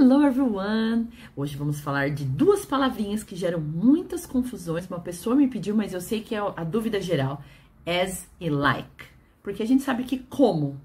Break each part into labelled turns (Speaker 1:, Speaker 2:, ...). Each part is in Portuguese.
Speaker 1: Hello everyone! Hoje vamos falar de duas palavrinhas que geram muitas confusões. Uma pessoa me pediu, mas eu sei que é a dúvida geral. As e like. Porque a gente sabe que como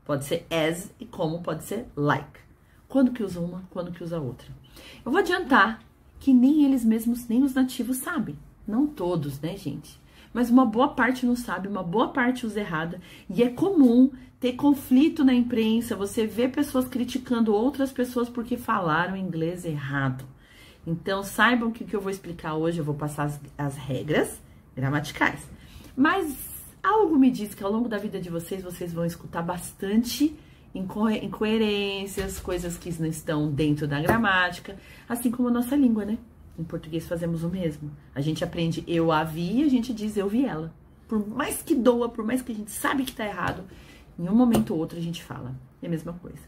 Speaker 1: pode ser as e como pode ser like. Quando que usa uma, quando que usa a outra. Eu vou adiantar que nem eles mesmos, nem os nativos sabem. Não todos, né, gente? Mas uma boa parte não sabe, uma boa parte usa errada. E é comum ter conflito na imprensa, você vê pessoas criticando outras pessoas porque falaram inglês errado. Então, saibam que o que eu vou explicar hoje, eu vou passar as regras gramaticais. Mas algo me diz que ao longo da vida de vocês, vocês vão escutar bastante incoerências, coisas que não estão dentro da gramática, assim como a nossa língua, né? Em português fazemos o mesmo. A gente aprende eu a vi e a gente diz eu vi ela. Por mais que doa, por mais que a gente sabe que tá errado, em um momento ou outro a gente fala. É a mesma coisa.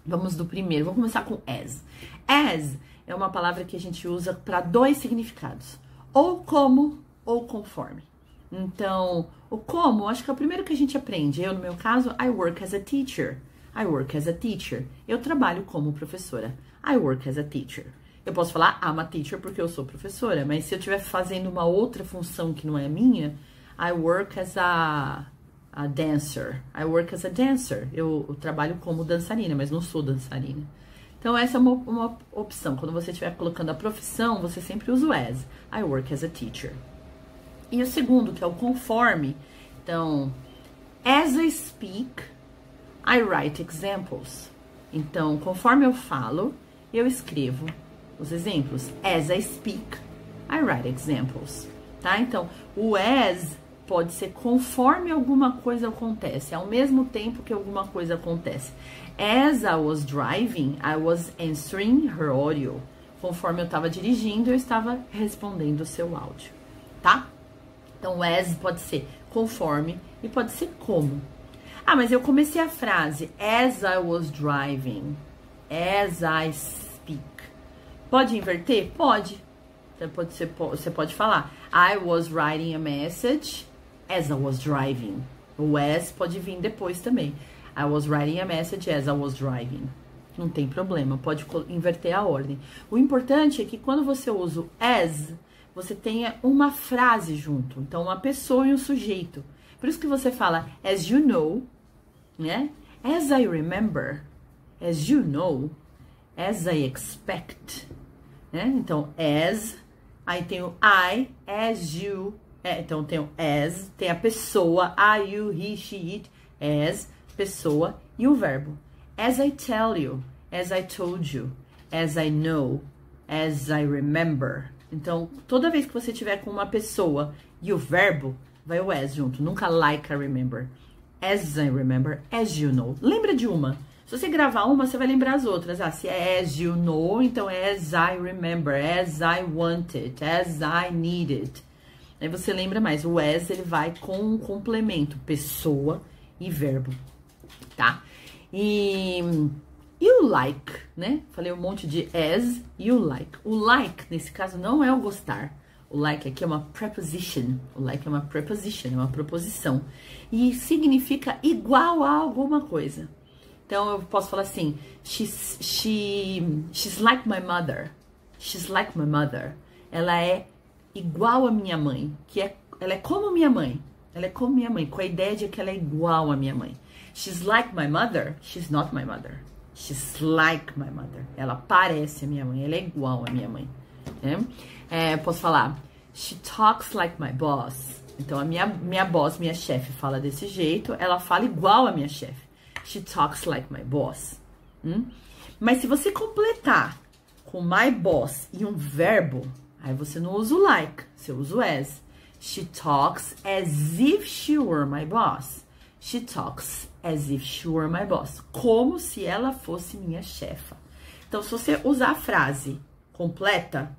Speaker 1: Vamos do primeiro. Vamos começar com as. As é uma palavra que a gente usa para dois significados. Ou como ou conforme. Então, o como, acho que é o primeiro que a gente aprende. Eu, no meu caso, I work as a teacher. I work as a teacher. Eu trabalho como professora. I work as a teacher. Eu posso falar I'm a teacher porque eu sou professora, mas se eu estiver fazendo uma outra função que não é minha, I work as a dancer. I work as a dancer. Eu trabalho como dançarina, mas não sou dançarina. Então, essa é uma opção. Quando você estiver colocando a profissão, você sempre usa o as. I work as a teacher. E o segundo, que é o conforme. Então, as I speak, I write examples. Então, conforme eu falo, eu escrevo os exemplos. As I speak, I write examples. Tá? Então, o as pode ser conforme alguma coisa acontece, ao mesmo tempo que alguma coisa acontece. As I was driving, I was answering her audio. Conforme eu estava dirigindo, eu estava respondendo o seu áudio, tá? Então, as pode ser conforme e pode ser como. Ah, mas eu comecei a frase as I was driving, as I speak. Pode inverter? Pode. Você pode falar I was writing a message as I was driving. O as pode vir depois também. I was writing a message as I was driving. Não tem problema, pode inverter a ordem. O importante é que quando você usa o as, você tenha uma frase junto. Então, uma pessoa e um sujeito. Por isso que você fala as you know, né? As I remember, as you know, as I expect. Né? Então, as, aí tem o I, as you, então tem o as, tem a pessoa, I, you, he, she, it, as, pessoa, e o verbo. As I tell you, as I told you, as I know, as I remember. Então, toda vez que você tiver com uma pessoa e o verbo, vai o as junto, nunca like I remember. As I remember, as you know. Lembra de uma. Se você gravar uma, você vai lembrar as outras. Ah, se é as you know, então é as I remember, as I want it, as I need it. Aí você lembra mais. O as, ele vai com um complemento, pessoa e verbo, tá? E o like, né? Falei um monte de as e o like. O like, nesse caso, não é o gostar. O like aqui é uma preposition. O like é uma preposition, é uma proposição. E significa igual a alguma coisa. Então, eu posso falar assim, she's like my mother. She's like my mother. Ela é igual a minha mãe. Ela é como minha mãe. Ela é como minha mãe, com a ideia de que ela é igual a minha mãe. She's like my mother. She's not my mother. She's like my mother. Ela parece a minha mãe. Ela é igual a minha mãe. Eu posso falar, she talks like my boss. Então, a minha boss, minha chefe, fala desse jeito. Ela fala igual a minha chefe. She talks like my boss. Mas se você completar com my boss e um verbo, aí você não usa o like, você usa o as. She talks as if she were my boss. She talks as if she were my boss. Como se ela fosse minha chefa. Então, se você usar a frase completa,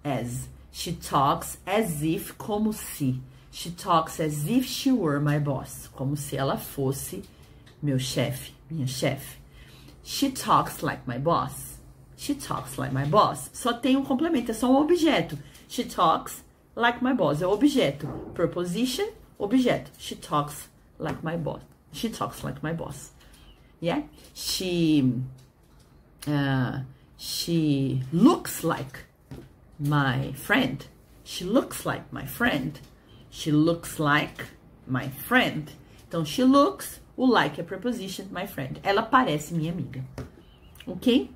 Speaker 1: as. She talks as if, como se. She talks as if she were my boss. Como se ela fosse meu chefe, minha chefe. She talks like my boss. She talks like my boss. Só tem um complemento, é só um objeto. She talks like my boss. É o objeto. Preposition, objeto. She talks like my boss. She talks like my boss. Yeah? She She looks like my friend. She looks like my friend. She looks like my friend. Então, she looks, o like é preposition, my friend. Ela parece minha amiga. Ok?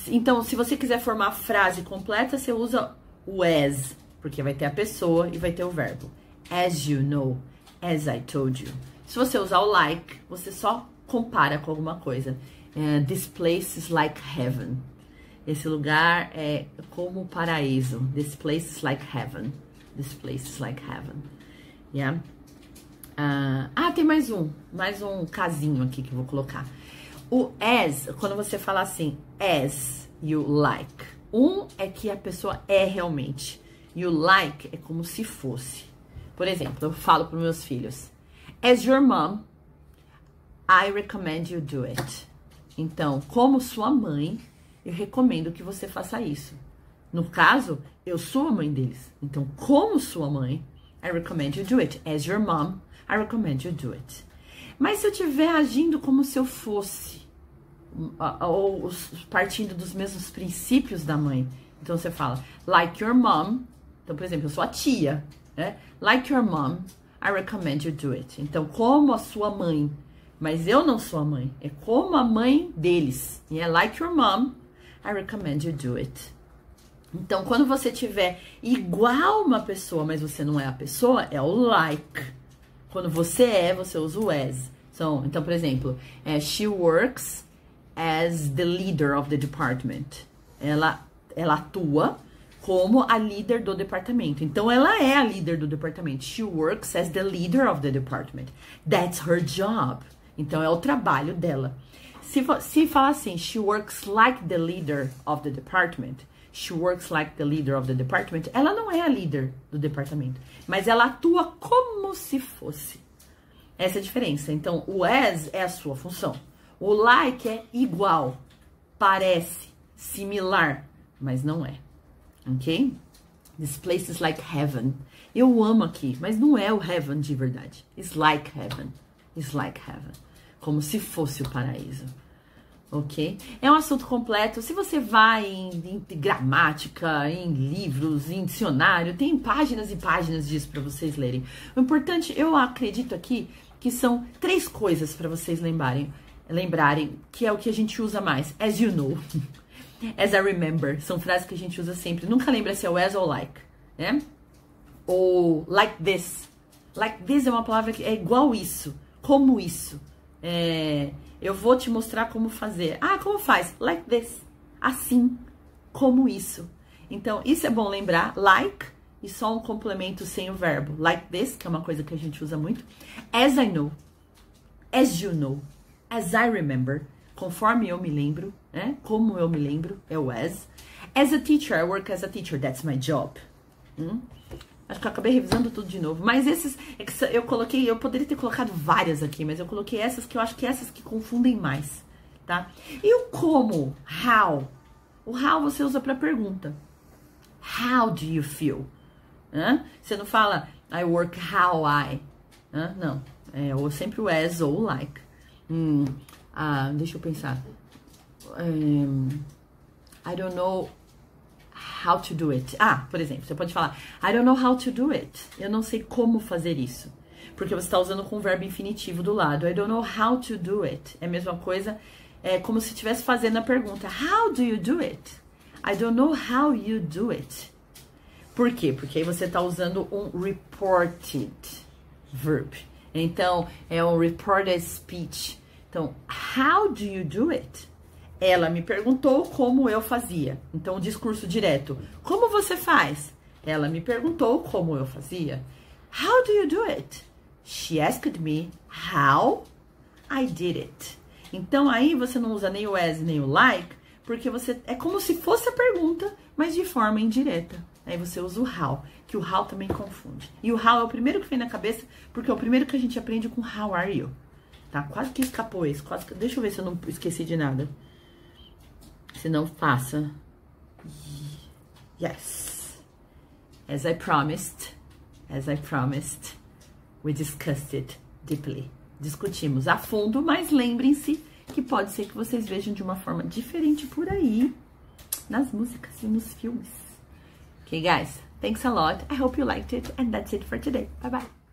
Speaker 1: Então, se você quiser formar a frase completa, você usa o as, porque vai ter a pessoa e vai ter o verbo. As you know, as I told you. Se você usar o like, você só compara com alguma coisa. This place is like heaven. Esse lugar é como o paraíso. This place is like heaven. This place is like heaven. Yeah? Tem mais um casinho aqui que eu vou colocar. O as, quando você fala assim, as you like. É que a pessoa é realmente. E o like é como se fosse. Por exemplo, eu falo para meus filhos. As your mom, I recommend you do it. Então, como sua mãe, eu recomendo que você faça isso. No caso, eu sou a mãe deles. Então, como sua mãe, I recommend you do it. As your mom, I recommend you do it. Mas se eu estiver agindo como se eu fosse, ou partindo dos mesmos princípios da mãe, então você fala, like your mom. Então, por exemplo, eu sou a tia, né? Like your mom, I recommend you do it. Então, como a sua mãe, mas eu não sou a mãe, é como a mãe deles. E é like your mom, I recommend you do it. Então, quando você tiver igual uma pessoa, mas você não é a pessoa, é o like. Quando você usa o as. Então, por exemplo, she works as the leader of the department. Ela atua como a líder do departamento. Então, ela é a líder do departamento. She works as the leader of the department. That's her job. Então, é o trabalho dela. Se falar assim, she works like the leader of the department, she works like the leader of the department, ela não é a líder do departamento, mas ela atua como se fosse. Essa é a diferença. Então, o as é a sua função. O like é igual, parece, similar, mas não é. Ok? This place is like heaven. Eu amo aqui, mas não é o heaven de verdade. It's like heaven. It's like heaven. Como se fosse o paraíso. Ok? É um assunto completo. Se você vai em gramática, em livros, em dicionário, tem páginas e páginas disso para vocês lerem. O importante, eu acredito aqui, que são 3 coisas para vocês lembrarem, que é o que a gente usa mais. As you know. As I remember. São frases que a gente usa sempre. Nunca lembra se é o as ou like, né? Ou like this. Like this é uma palavra que é igual isso. Como isso. Eu vou te mostrar como fazer. Como faz? Like this. Assim. Como isso. Então, isso é bom lembrar. Like e só um complemento sem o verbo. Like this, que é uma coisa que a gente usa muito. As I know. As you know. As I remember. Conforme eu me lembro, né? Como eu me lembro, é o as. As a teacher, I work as a teacher. That's my job. Acho que eu acabei revisando tudo de novo. Mas esses, eu poderia ter colocado várias aqui, mas eu coloquei essas que eu acho que essas que confundem mais, tá? E o como? How? O how você usa para pergunta. How do you feel? Você não fala, I work how I. Não. Ou sempre o as ou o like. Deixa eu pensar. I don't know how to do it. Por exemplo, você pode falar, I don't know how to do it. Eu não sei como fazer isso. Porque você está usando com o verbo infinitivo do lado. I don't know how to do it. É a mesma coisa, é como se estivesse fazendo a pergunta, how do you do it? I don't know how you do it. Por quê? Porque aí você está usando um reported verb. Então, é um reported speech. Então, how do you do it? Ela me perguntou como eu fazia. Então, o discurso direto. Como você faz? Ela me perguntou como eu fazia. How do you do it? She asked me how I did it. Então, aí você não usa nem o as nem o like, porque é como se fosse a pergunta, mas de forma indireta. Aí você usa o how, que o how também confunde. E o how é o primeiro que vem na cabeça, porque é o primeiro que a gente aprende com how are you. Tá? Quase que escapou isso. Deixa eu ver se eu não esqueci de nada. Se não, faça. Yes. As I promised, we discussed it deeply. Discutimos a fundo, mas lembrem-se que pode ser que vocês vejam de uma forma diferente por aí, nas músicas e nos filmes. Okay, guys, thanks a lot. I hope you liked it, and that's it for today. Bye bye.